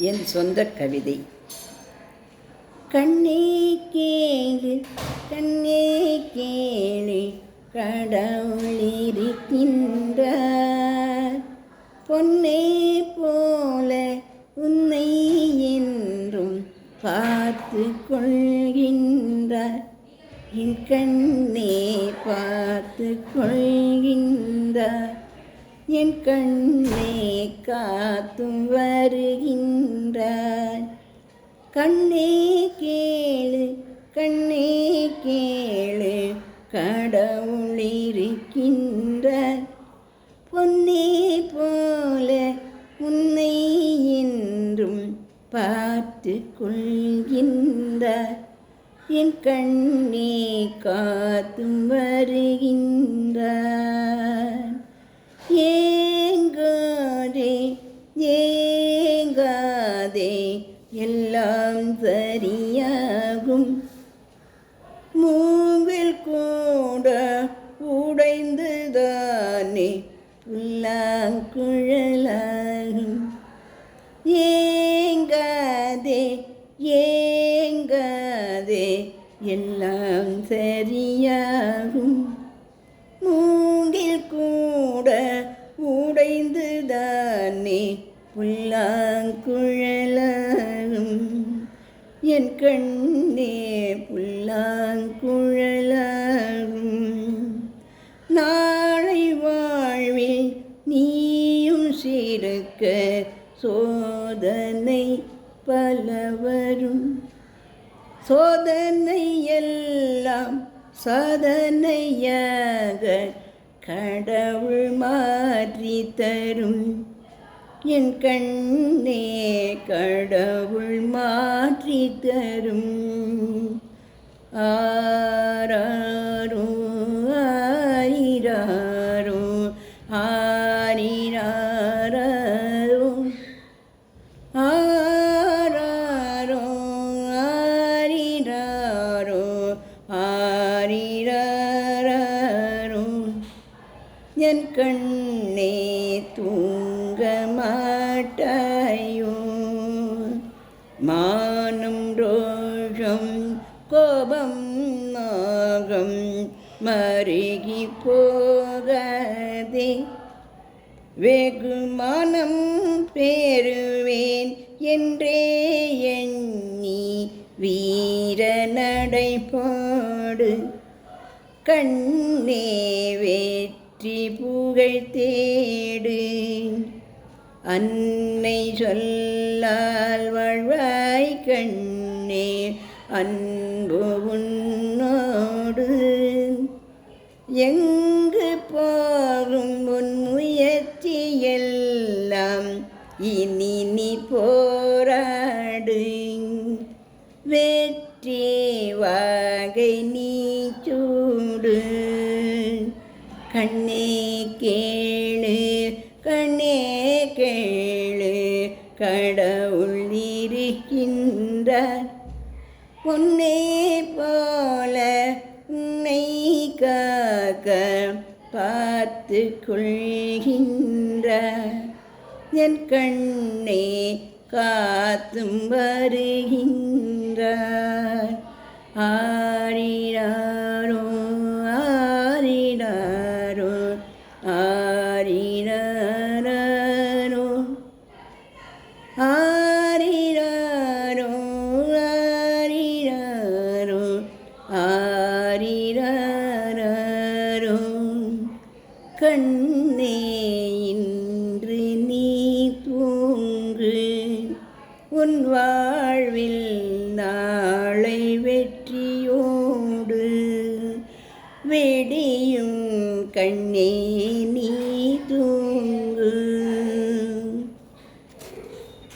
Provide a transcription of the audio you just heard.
என் சொந்த கவிதை. கண்ணே கேளு கண்ணே கேளு, கடவுள் இருக்கின்றார். பொன்னே போல உன்னை என்றும் பார்த்து கொள்கின்றார். என் கண்ணே பார்த்து கொள்கின்றார். என் கண்ணே காத்தும் வருகின்றார். கண்ணே கேளு கண்ணே கேளு, கடவுள் இருக்கின்றார். பொன்னே போல உன்னை என்றும் பார்த்து கொள்கின்றார். என் கண்ணே காத்தும் வருகின்றார். ஏங்காதே ஏங்காதே, எல்லாம் சரியாகும். மூங்கில் கூட உடைந்துதானே புல்லாங்குழலாகும். ஏங்காதே ஏங்காதே, எல்லாம் சரியாகும். மூங்கில் கூட உடைந்துதானே புல்லாங்குழலாகும். என் கண்ணே புல்லாங்குழலாகும். நாளை வாழ்வில் நீயும் சிறுக்க சோதனை பல வரும். சோதனை எல்லாம் சாதனையாக கடவுள் மாற்றி தரும். என் கண்ணே கடவுள் மாற்றி தரும். ஆராரோ ஆரிராரோ ஆரிராரோ ஆராரோ ஆரிராரோ ஆரிராரோ. என் கண்ணே தூங்க மாட்டாயோ? மானம் ரோஷம் கோபம் நாகம் மருகி போகாதே. வெகுமானம் பெறுவேன் என்றே எண்ணி வீர நடை போடு. கண்ணே வெற்றி புகழ் தேடு. அன்னை சொல்லால் வாழ்வாய் கண்ணே, அன்பு உன்னோடு. எங்கு போகும் உன் முயற்சி எல்லாம் இனி நீ போராடு. வெற்றி வாகை நீ சூடு. கண்ணே கேளு கண்ணே கேளு, கடவுள் இருக்கின்றார். பொன்னே போல உன்னை காக்க பார்த்து கொள்கின்றார். என் கண்ணே காத்தும் வருகின்றார். ஆரிராரோ ஆரிராரோ ஆரிராரோ ஆரிராரோ ஆரிராரோ ஆரிராரோ. கண்ணே இன்று நீ தூங்கு. உன் வாழ்வில் நாளை வெற்றியோடு. வெடியும் கண்ணே நீ